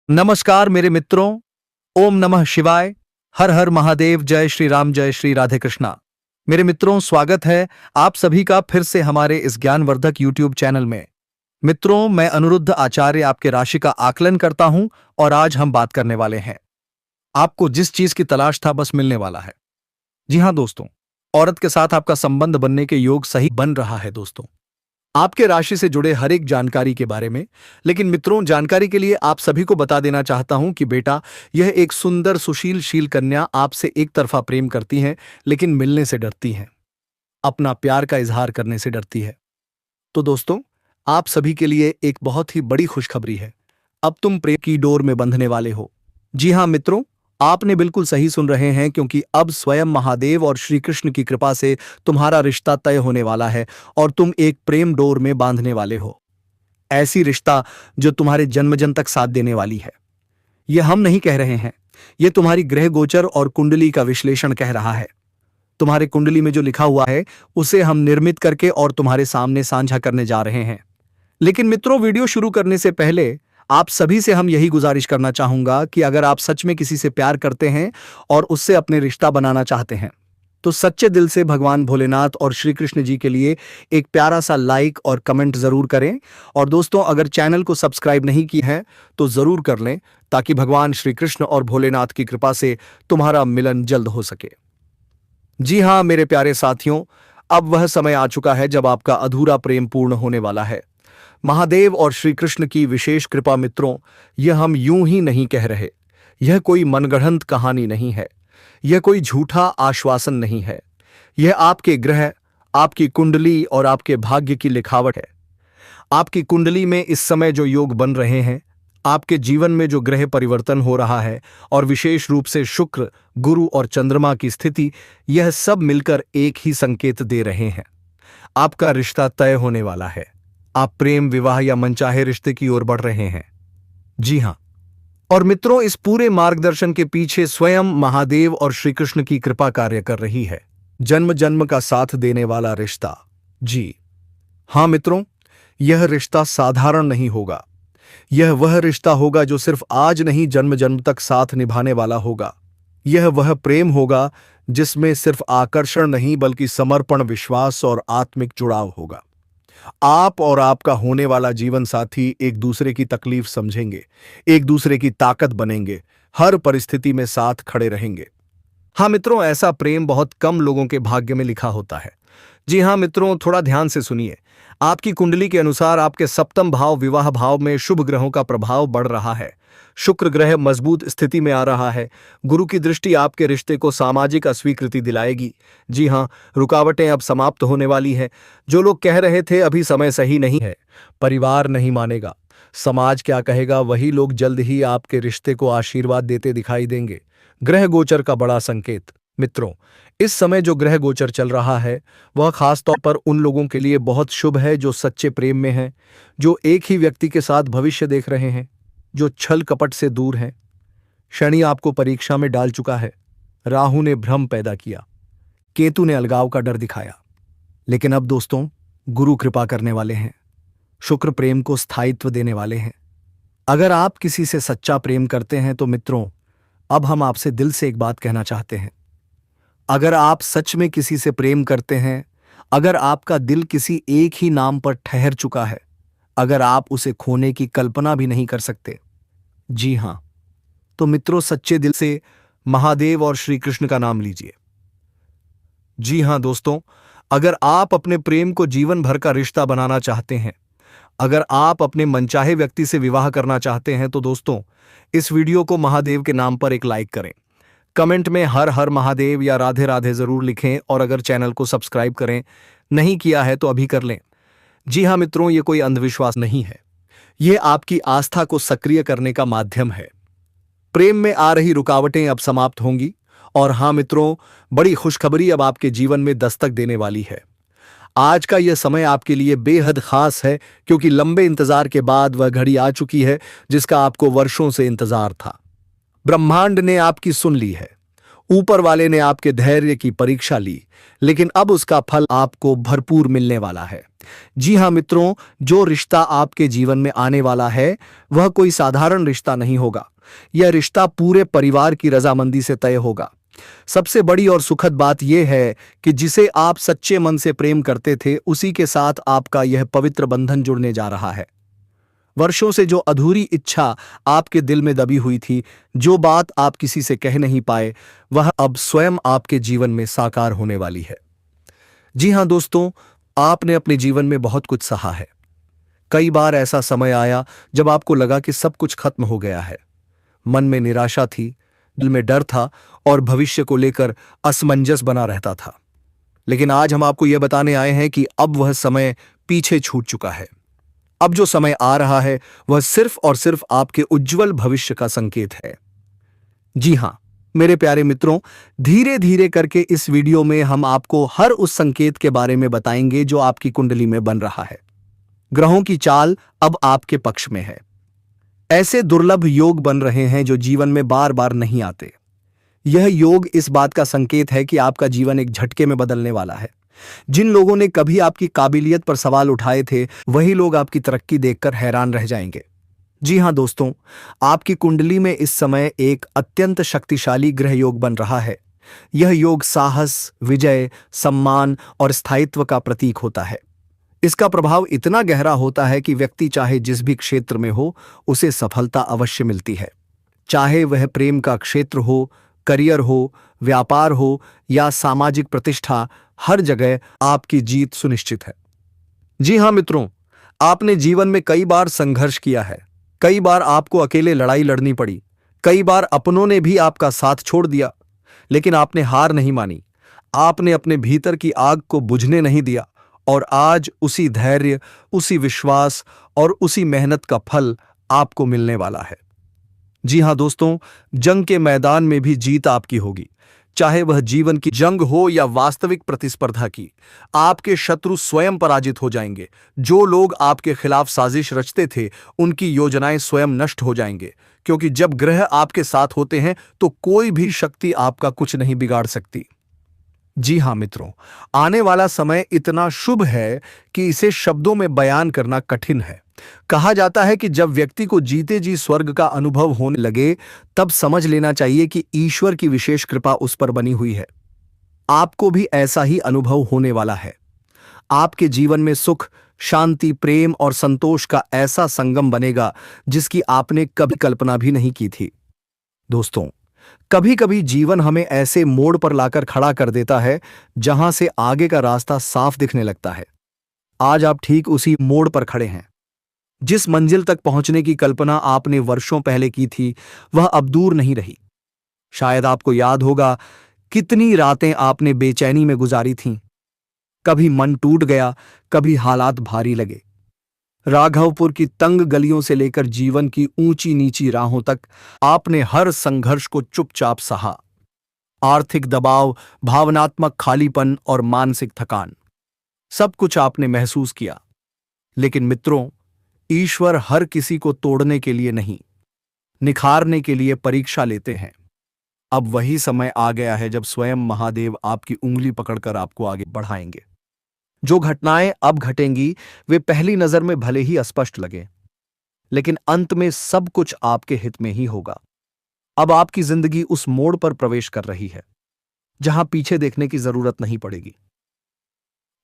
नमस्कार मेरे मित्रों। ओम नमः शिवाय। हर हर महादेव। जय श्री राम, जय श्री राधे कृष्णा। मेरे मित्रों, स्वागत है आप सभी का फिर से हमारे इस ज्ञानवर्धक यूट्यूब चैनल में। मित्रों, मैं अनिरुद्ध आचार्य आपके राशि का आकलन करता हूं और आज हम बात करने वाले हैं। आपको जिस चीज की तलाश था बस मिलने वाला है। जी हां दोस्तों, औरत के साथ आपका संबंध बनने के योग सही बन रहा है दोस्तों, आपके राशि से जुड़े हर एक जानकारी के बारे में। लेकिन मित्रों, जानकारी के लिए आप सभी को बता देना चाहता हूं कि बेटा, यह एक सुंदर सुशील कन्या आपसे एक तरफा प्रेम करती है, लेकिन मिलने से डरती है, अपना प्यार का इजहार करने से डरती है। तो दोस्तों, आप सभी के लिए एक बहुत ही बड़ी खुशखबरी है। अब तुम प्रेम की डोर में बंधने वाले हो। जी हां मित्रों, आपने बिल्कुल सही सुन रहे हैं, क्योंकि अब स्वयं महादेव और श्री कृष्ण की कृपा से तुम्हारा रिश्ता तय होने वाला है और तुम एक प्रेम डोर में बांधने वाले हो। ऐसी रिश्ता जो तुम्हारे जन्मजन तक साथ देने वाली है। यह हम नहीं कह रहे हैं, यह तुम्हारी ग्रह गोचर और कुंडली का विश्लेषण कह रहा है। तुम्हारे कुंडली में जो लिखा हुआ है उसे हम निर्मित करके और तुम्हारे सामने साझा करने जा रहे हैं। लेकिन मित्रों, वीडियो शुरू करने से पहले आप सभी से हम यही गुजारिश करना चाहूंगा कि अगर आप सच में किसी से प्यार करते हैं और उससे अपने रिश्ता बनाना चाहते हैं, तो सच्चे दिल से भगवान भोलेनाथ और श्री कृष्ण जी के लिए एक प्यारा सा लाइक और कमेंट जरूर करें। और दोस्तों, अगर चैनल को सब्सक्राइब नहीं की है तो जरूर कर लें, ताकि भगवान श्री कृष्ण और भोलेनाथ की कृपा से तुम्हारा मिलन जल्द हो सके। जी हां मेरे प्यारे साथियों, अब वह समय आ चुका है जब आपका अधूरा प्रेम पूर्ण होने वाला है। महादेव और श्री कृष्ण की विशेष कृपा मित्रों, यह हम यूं ही नहीं कह रहे। यह कोई मनगढ़ंत कहानी नहीं है, यह कोई झूठा आश्वासन नहीं है। यह आपके ग्रह, आपकी कुंडली और आपके भाग्य की लिखावट है। आपकी कुंडली में इस समय जो योग बन रहे हैं, आपके जीवन में जो ग्रह परिवर्तन हो रहा है, और विशेष रूप से शुक्र, गुरु और चंद्रमा की स्थिति, यह सब मिलकर एक ही संकेत दे रहे हैं। आपका रिश्ता तय होने वाला है। आप प्रेम, विवाह या मनचाहे रिश्ते की ओर बढ़ रहे हैं। जी हां, और मित्रों, इस पूरे मार्गदर्शन के पीछे स्वयं महादेव और श्री कृष्ण की कृपा कार्य कर रही है। जन्म जन्म का साथ देने वाला रिश्ता। जी हां मित्रों, यह रिश्ता साधारण नहीं होगा। यह वह रिश्ता होगा जो सिर्फ आज नहीं, जन्म जन्म तक साथ निभाने वाला होगा। यह वह प्रेम होगा जिसमें सिर्फ आकर्षण नहीं, बल्कि समर्पण, विश्वास और आत्मिक जुड़ाव होगा। आप और आपका होने वाला जीवन साथी एक दूसरे की तकलीफ समझेंगे, एक दूसरे की ताकत बनेंगे, हर परिस्थिति में साथ खड़े रहेंगे। हाँ मित्रों, ऐसा प्रेम बहुत कम लोगों के भाग्य में लिखा होता है। जी हाँ मित्रों, थोड़ा ध्यान से सुनिए। आपकी कुंडली के अनुसार आपके सप्तम भाव, विवाह भाव में शुभ ग्रहों का प्रभाव बढ़ रहा है। शुक्र ग्रह मजबूत स्थिति में आ रहा है। गुरु की दृष्टि आपके रिश्ते को सामाजिक अस्वीकृति दिलाएगी। जी हाँ, रुकावटें अब समाप्त होने वाली हैं। जो लोग कह रहे थे अभी समय सही नहीं है, परिवार नहीं मानेगा, समाज क्या कहेगा, वही लोग जल्द ही आपके रिश्ते को आशीर्वाद देते दिखाई देंगे। ग्रह गोचर का बड़ा संकेत। मित्रों, इस समय जो ग्रह गोचर चल रहा है वह खास तौर पर उन लोगों के लिए बहुत शुभ है जो सच्चे प्रेम में हैं, जो एक ही व्यक्ति के साथ भविष्य देख रहे हैं, जो छल कपट से दूर हैं। शनि आपको परीक्षा में डाल चुका है। राहु ने भ्रम पैदा किया, केतु ने अलगाव का डर दिखाया। लेकिन अब दोस्तों, गुरु कृपा करने वाले हैं। शुक्र प्रेम को स्थायित्व देने वाले हैं। अगर आप किसी से सच्चा प्रेम करते हैं तो मित्रों, अब हम आपसे दिल से एक बात कहना चाहते हैं। अगर आप सच में किसी से प्रेम करते हैं, अगर आपका दिल किसी एक ही नाम पर ठहर चुका है, अगर आप उसे खोने की कल्पना भी नहीं कर सकते, जी हां, तो मित्रों, सच्चे दिल से महादेव और श्री कृष्ण का नाम लीजिए। जी हां दोस्तों, अगर आप अपने प्रेम को जीवन भर का रिश्ता बनाना चाहते हैं, अगर आप अपने मनचाहे व्यक्ति से विवाह करना चाहते हैं, तो दोस्तों, इस वीडियो को महादेव के नाम पर एक लाइक करें। कमेंट में हर हर महादेव या राधे राधे जरूर लिखें, और अगर चैनल को सब्सक्राइब करें नहीं किया है तो अभी कर लें। जी हां मित्रों, ये कोई अंधविश्वास नहीं है, ये आपकी आस्था को सक्रिय करने का माध्यम है। प्रेम में आ रही रुकावटें अब समाप्त होंगी। और हां मित्रों, बड़ी खुशखबरी अब आपके जीवन में दस्तक देने वाली है। आज का यह समय आपके लिए बेहद खास है, क्योंकि लंबे इंतजार के बाद वह घड़ी आ चुकी है जिसका आपको वर्षों से इंतजार था। ब्रह्मांड ने आपकी सुन ली है। ऊपर वाले ने आपके धैर्य की परीक्षा ली, लेकिन अब उसका फल आपको भरपूर मिलने वाला है। जी हां मित्रों, जो रिश्ता आपके जीवन में आने वाला है वह कोई साधारण रिश्ता नहीं होगा। यह रिश्ता पूरे परिवार की रजामंदी से तय होगा। सबसे बड़ी और सुखद बात यह है कि जिसे आप सच्चे मन से प्रेम करते थे, उसी के साथ आपका यह पवित्र बंधन जुड़ने जा रहा है। वर्षों से जो अधूरी इच्छा आपके दिल में दबी हुई थी, जो बात आप किसी से कह नहीं पाए, वह अब स्वयं आपके जीवन में साकार होने वाली है। जी हां दोस्तों, आपने अपने जीवन में बहुत कुछ सहा है। कई बार ऐसा समय आया जब आपको लगा कि सब कुछ खत्म हो गया है। मन में निराशा थी, दिल में डर था और भविष्य को लेकर असमंजस बना रहता था। लेकिन आज हम आपको यह बताने आए हैं कि अब वह समय पीछे छूट चुका है। अब जो समय आ रहा है वह सिर्फ और सिर्फ आपके उज्जवल भविष्य का संकेत है। जी हां मेरे प्यारे मित्रों, धीरे धीरे करके इस वीडियो में हम आपको हर उस संकेत के बारे में बताएंगे जो आपकी कुंडली में बन रहा है। ग्रहों की चाल अब आपके पक्ष में है। ऐसे दुर्लभ योग बन रहे हैं जो जीवन में बार बार नहीं आते। यह योग इस बात का संकेत है कि आपका जीवन एक झटके में बदलने वाला है। जिन लोगों ने कभी आपकी काबिलियत पर सवाल उठाए थे, वही लोग आपकी तरक्की देखकर हैरान रह जाएंगे। जी हां दोस्तों, आपकी कुंडली में इस समय एक अत्यंत शक्तिशाली ग्रह योग बन रहा है। यह योग साहस, विजय, सम्मान और स्थायित्व का प्रतीक होता है। इसका प्रभाव इतना गहरा होता है कि व्यक्ति चाहे जिस भी क्षेत्र में हो, उसे सफलता अवश्य मिलती है। चाहे वह प्रेम का क्षेत्र हो, करियर हो, व्यापार हो या सामाजिक प्रतिष्ठा, हर जगह आपकी जीत सुनिश्चित है। जी हां मित्रों, आपने जीवन में कई बार संघर्ष किया है। कई बार आपको अकेले लड़ाई लड़नी पड़ी। कई बार अपनों ने भी आपका साथ छोड़ दिया, लेकिन आपने हार नहीं मानी। आपने अपने भीतर की आग को बुझने नहीं दिया और आज उसी धैर्य, उसी विश्वास और उसी मेहनत का फल आपको मिलने वाला है। जी हां दोस्तों, जंग के मैदान में भी जीत आपकी होगी। चाहे वह जीवन की जंग हो या वास्तविक प्रतिस्पर्धा की, आपके शत्रु स्वयं पराजित हो जाएंगे। जो लोग आपके खिलाफ साजिश रचते थे, उनकी योजनाएं स्वयं नष्ट हो जाएंगे, क्योंकि जब ग्रह आपके साथ होते हैं तो कोई भी शक्ति आपका कुछ नहीं बिगाड़ सकती। जी हां मित्रों, आने वाला समय इतना शुभ है कि इसे शब्दों में बयान करना कठिन है। कहा जाता है कि जब व्यक्ति को जीते जी स्वर्ग का अनुभव होने लगे, तब समझ लेना चाहिए कि ईश्वर की विशेष कृपा उस पर बनी हुई है। आपको भी ऐसा ही अनुभव होने वाला है। आपके जीवन में सुख, शांति, प्रेम और संतोष का ऐसा संगम बनेगा जिसकी आपने कभी कल्पना भी नहीं की थी। दोस्तों, कभी कभी जीवन हमें ऐसे मोड़ पर लाकर खड़ा कर देता है जहां से आगे का रास्ता साफ दिखने लगता है। आज आप ठीक उसी मोड़ पर खड़े हैं। जिस मंजिल तक पहुंचने की कल्पना आपने वर्षों पहले की थी, वह अब दूर नहीं रही। शायद आपको याद होगा कितनी रातें आपने बेचैनी में गुजारी थीं। कभी मन टूट गया, कभी हालात भारी लगे। राघवपुर की तंग गलियों से लेकर जीवन की ऊंची नीची राहों तक आपने हर संघर्ष को चुपचाप सहा। आर्थिक दबाव, भावनात्मक खालीपन और मानसिक थकान, सब कुछ आपने महसूस किया। लेकिन मित्रों, ईश्वर हर किसी को तोड़ने के लिए नहीं, निखारने के लिए परीक्षा लेते हैं। अब वही समय आ गया है जब स्वयं महादेव आपकी उंगली पकड़कर आपको आगे बढ़ाएंगे। जो घटनाएं अब घटेंगी वे पहली नजर में भले ही अस्पष्ट लगे, लेकिन अंत में सब कुछ आपके हित में ही होगा। अब आपकी जिंदगी उस मोड़ पर प्रवेश कर रही है जहां पीछे देखने की जरूरत नहीं पड़ेगी।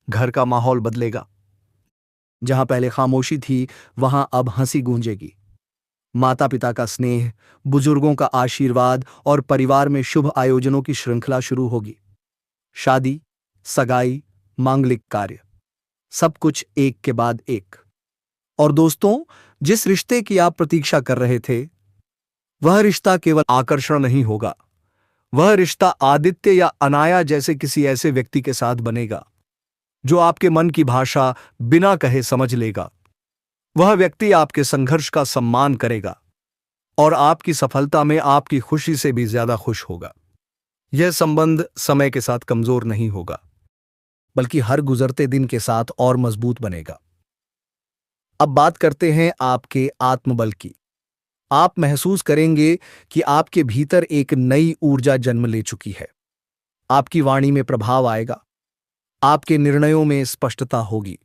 घर का माहौल बदलेगा। जहां पहले खामोशी थी, वहां अब हंसी गूंजेगी। माता पिता का स्नेह, बुजुर्गों का आशीर्वाद और परिवार में शुभ आयोजनों की श्रृंखला शुरू होगी। शादी, सगाई, मांगलिक कार्य, सब कुछ एक के बाद एक। और दोस्तों, जिस रिश्ते की आप प्रतीक्षा कर रहे थे, वह रिश्ता केवल आकर्षण नहीं होगा। वह रिश्ता आदित्य या अनाया जैसे किसी ऐसे व्यक्ति के साथ बनेगा जो आपके मन की भाषा बिना कहे समझ लेगा। वह व्यक्ति आपके संघर्ष का सम्मान करेगा और आपकी सफलता में आपकी खुशी से भी ज्यादा खुश होगा। यह संबंध समय के साथ कमजोर नहीं होगा, बल्कि हर गुजरते दिन के साथ और मजबूत बनेगा। अब बात करते हैं आपके आत्मबल की। आप महसूस करेंगे कि आपके भीतर एक नई ऊर्जा जन्म ले चुकी है। आपकी वाणी में प्रभाव आएगा, आपके निर्णयों में स्पष्टता होगी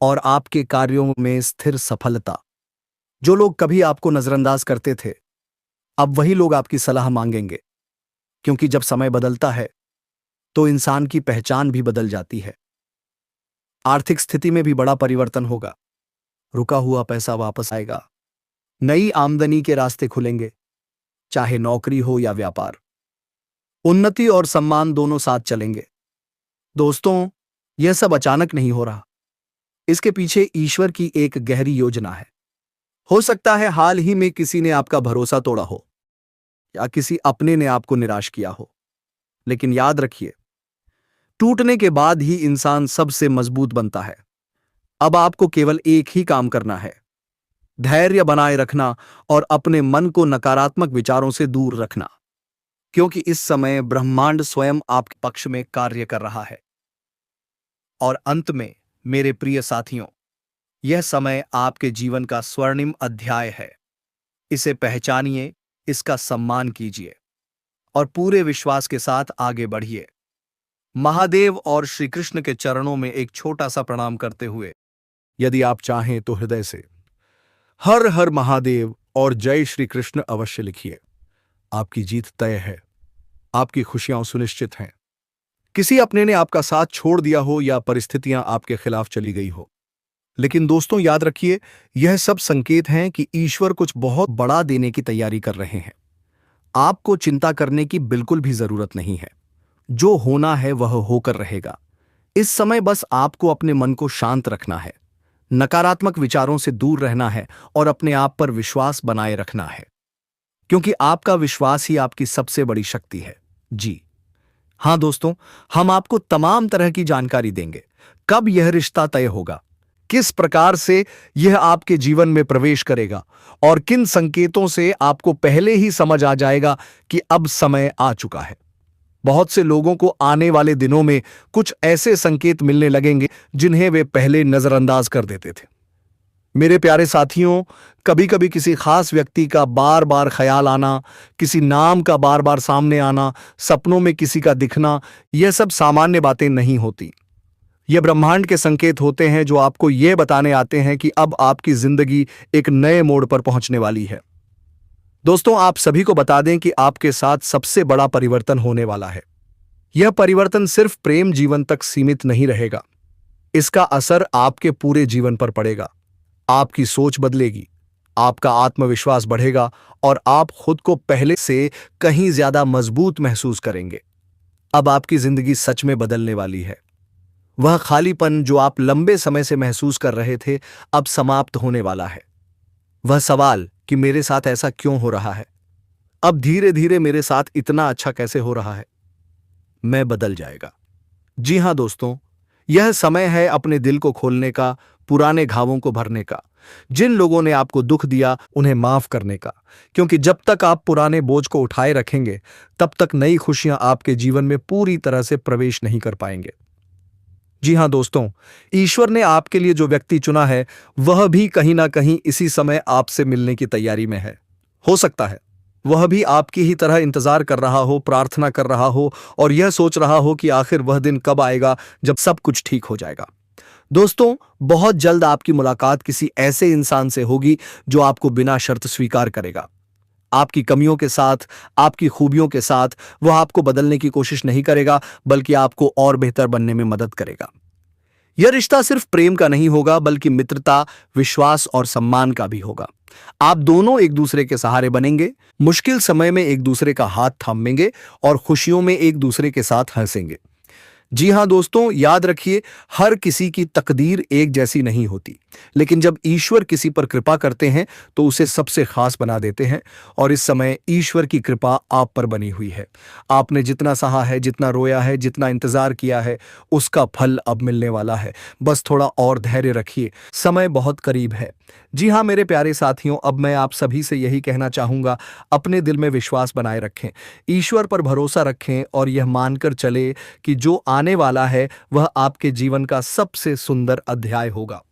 और आपके कार्यों में स्थिर सफलता। जो लोग कभी आपको नजरअंदाज करते थे, अब वही लोग आपकी सलाह मांगेंगे, क्योंकि जब समय बदलता है तो इंसान की पहचान भी बदल जाती है। आर्थिक स्थिति में भी बड़ा परिवर्तन होगा। रुका हुआ पैसा वापस आएगा, नई आमदनी के रास्ते खुलेंगे, चाहे नौकरी हो या व्यापार। उन्नति और सम्मान दोनों साथ चलेंगे। दोस्तों, यह सब अचानक नहीं हो रहा। इसके पीछे ईश्वर की एक गहरी योजना है। हो सकता है हाल ही में किसी ने आपका भरोसा तोड़ा हो या किसी अपने ने आपको निराश किया हो, लेकिन याद रखिए, टूटने के बाद ही इंसान सबसे मजबूत बनता है। अब आपको केवल एक ही काम करना है, धैर्य बनाए रखना और अपने मन को नकारात्मक विचारों से दूर रखना, क्योंकि इस समय ब्रह्मांड स्वयं आपके पक्ष में कार्य कर रहा है। और अंत में मेरे प्रिय साथियों, यह समय आपके जीवन का स्वर्णिम अध्याय है। इसे पहचानिए, इसका सम्मान कीजिए और पूरे विश्वास के साथ आगे बढ़िए। महादेव और श्री कृष्ण के चरणों में एक छोटा सा प्रणाम करते हुए, यदि आप चाहें तो हृदय से हर हर महादेव और जय श्री कृष्ण अवश्य लिखिए। आपकी जीत तय है, आपकी खुशियां सुनिश्चित हैं। किसी अपने ने आपका साथ छोड़ दिया हो या परिस्थितियां आपके खिलाफ चली गई हो, लेकिन दोस्तों याद रखिए, यह सब संकेत हैं कि ईश्वर कुछ बहुत बड़ा देने की तैयारी कर रहे हैं। आपको चिंता करने की बिल्कुल भी जरूरत नहीं है। जो होना है वह होकर रहेगा। इस समय बस आपको अपने मन को शांत रखना है, नकारात्मक विचारों से दूर रहना है और अपने आप पर विश्वास बनाए रखना है, क्योंकि आपका विश्वास ही आपकी सबसे बड़ी शक्ति है। जी हां दोस्तों, हम आपको तमाम तरह की जानकारी देंगे। कब यह रिश्ता तय होगा, किस प्रकार से यह आपके जीवन में प्रवेश करेगा और किन संकेतों से आपको पहले ही समझ आ जाएगा कि अब समय आ चुका है। बहुत से लोगों को आने वाले दिनों में कुछ ऐसे संकेत मिलने लगेंगे जिन्हें वे पहले नजरअंदाज कर देते थे। मेरे प्यारे साथियों, कभी कभी किसी खास व्यक्ति का बार बार ख्याल आना, किसी नाम का बार बार सामने आना, सपनों में किसी का दिखना, यह सब सामान्य बातें नहीं होती। यह ब्रह्मांड के संकेत होते हैं जो आपको यह बताने आते हैं कि अब आपकी जिंदगी एक नए मोड़ पर पहुंचने वाली है। दोस्तों, आप सभी को बता दें कि आपके साथ सबसे बड़ा परिवर्तन होने वाला है। यह परिवर्तन सिर्फ प्रेम जीवन तक सीमित नहीं रहेगा। इसका असर आपके पूरे जीवन पर पड़ेगा। आपकी सोच बदलेगी, आपका आत्मविश्वास बढ़ेगा और आप खुद को पहले से कहीं ज्यादा मजबूत महसूस करेंगे। अब आपकी जिंदगी सच में बदलने वाली है। वह खालीपन जो आप लंबे समय से महसूस कर रहे थे, अब समाप्त होने वाला है। वह सवाल कि मेरे साथ ऐसा क्यों हो रहा है, अब धीरे धीरे मेरे साथ इतना अच्छा कैसे हो रहा है, मैं बदल जाएगा। जी हां दोस्तों, यह समय है अपने दिल को खोलने का, पुराने घावों को भरने का, जिन लोगों ने आपको दुख दिया उन्हें माफ करने का, क्योंकि जब तक आप पुराने बोझ को उठाए रखेंगे तब तक नई खुशियां आपके जीवन में पूरी तरह से प्रवेश नहीं कर पाएंगे। जी हां दोस्तों, ईश्वर ने आपके लिए जो व्यक्ति चुना है वह भी कहीं ना कहीं इसी समय आपसे मिलने की तैयारी में है। हो सकता है वह भी आपकी ही तरह इंतजार कर रहा हो, प्रार्थना कर रहा हो और यह सोच रहा हो कि आखिर वह दिन कब आएगा जब सब कुछ ठीक हो जाएगा। दोस्तों, बहुत जल्द आपकी मुलाकात किसी ऐसे इंसान से होगी जो आपको बिना शर्त स्वीकार करेगा। आपकी कमियों के साथ, आपकी खूबियों के साथ वह आपको बदलने की कोशिश नहीं करेगा, बल्कि आपको और बेहतर बनने में मदद करेगा। यह रिश्ता सिर्फ प्रेम का नहीं होगा, बल्कि मित्रता, विश्वास और सम्मान का भी होगा। आप दोनों एक दूसरे के सहारे बनेंगे, मुश्किल समय में एक दूसरे का हाथ थामेंगे और खुशियों में एक दूसरे के साथ हंसेंगे। जी हां दोस्तों, याद रखिए, हर किसी की तकदीर एक जैसी नहीं होती, लेकिन जब ईश्वर किसी पर कृपा करते हैं तो उसे सबसे खास बना देते हैं। और इस समय ईश्वर की कृपा आप पर बनी हुई है। आपने जितना सहा है, जितना रोया है, जितना इंतजार किया है, उसका फल अब मिलने वाला है। बस थोड़ा और धैर्य रखिए, समय बहुत करीब है। जी हां मेरे प्यारे साथियों, अब मैं आप सभी से यही कहना चाहूंगा, अपने दिल में विश्वास बनाए रखें, ईश्वर पर भरोसा रखें और यह मानकर चले कि जो आने वाला है वह आपके जीवन का सबसे सुंदर अध्याय होगा।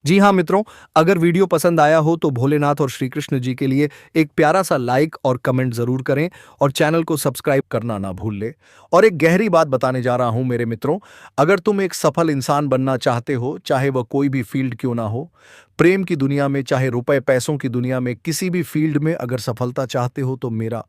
जी हाँ मित्रों, अगर वीडियो पसंद आया हो तो भोलेनाथ और श्री कृष्ण जी के लिए एक प्यारा सा लाइक और कमेंट जरूर करें और चैनल को सब्सक्राइब करना ना भूल ले। और एक गहरी बात बताने जा रहा हूं मेरे मित्रों, अगर तुम एक सफल इंसान बनना चाहते हो, चाहे वह कोई भी फील्ड क्यों ना हो, प्रेम की दुनिया में, चाहे रुपए पैसों की दुनिया में, किसी भी फील्ड में अगर सफलता चाहते हो तो मेरा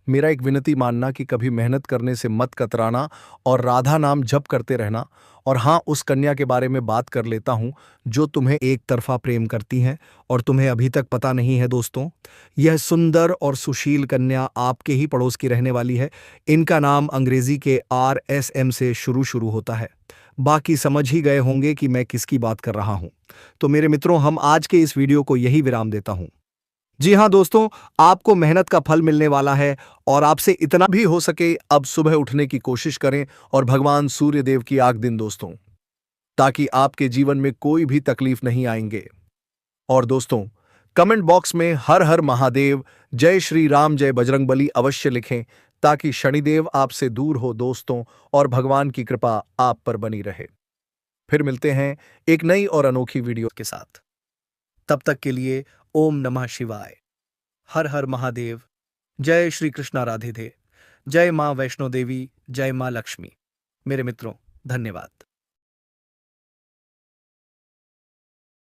मेरा एक विनती मानना कि कभी मेहनत करने से मत कतराना और राधा नाम जप करते रहना। और हाँ, उस कन्या के बारे में बात कर लेता हूँ जो तुम्हें एक तरफा प्रेम करती हैं और तुम्हें अभी तक पता नहीं है दोस्तों। यह सुंदर और सुशील कन्या आपके ही पड़ोस की रहने वाली है। इनका नाम अंग्रेजी के RSM से शुरू होता है। बाकी समझ ही गए होंगे कि मैं किसकी बात कर रहा हूँ। तो मेरे मित्रों, हम आज के इस वीडियो को यही विराम देता हूँ। जी हाँ दोस्तों, आपको मेहनत का फल मिलने वाला है और आपसे इतना भी हो सके अब सुबह उठने की कोशिश करें और भगवान सूर्य देव की आग दिन दोस्तों, ताकि आपके जीवन में कोई भी तकलीफ नहीं आएंगे। और दोस्तों, कमेंट बॉक्स में हर हर महादेव, जय श्री राम, जय बजरंगबली अवश्य लिखें ताकि शनिदेव आपसे दूर हो दोस्तों और भगवान की कृपा आप पर बनी रहे। फिर मिलते हैं एक नई और अनोखी वीडियो के साथ। तब तक के लिए ओम नमः शिवाय, हर हर महादेव, जय श्री कृष्णा राधे थे, जय माँ वैष्णो देवी, जय माँ लक्ष्मी। मेरे मित्रों, धन्यवाद।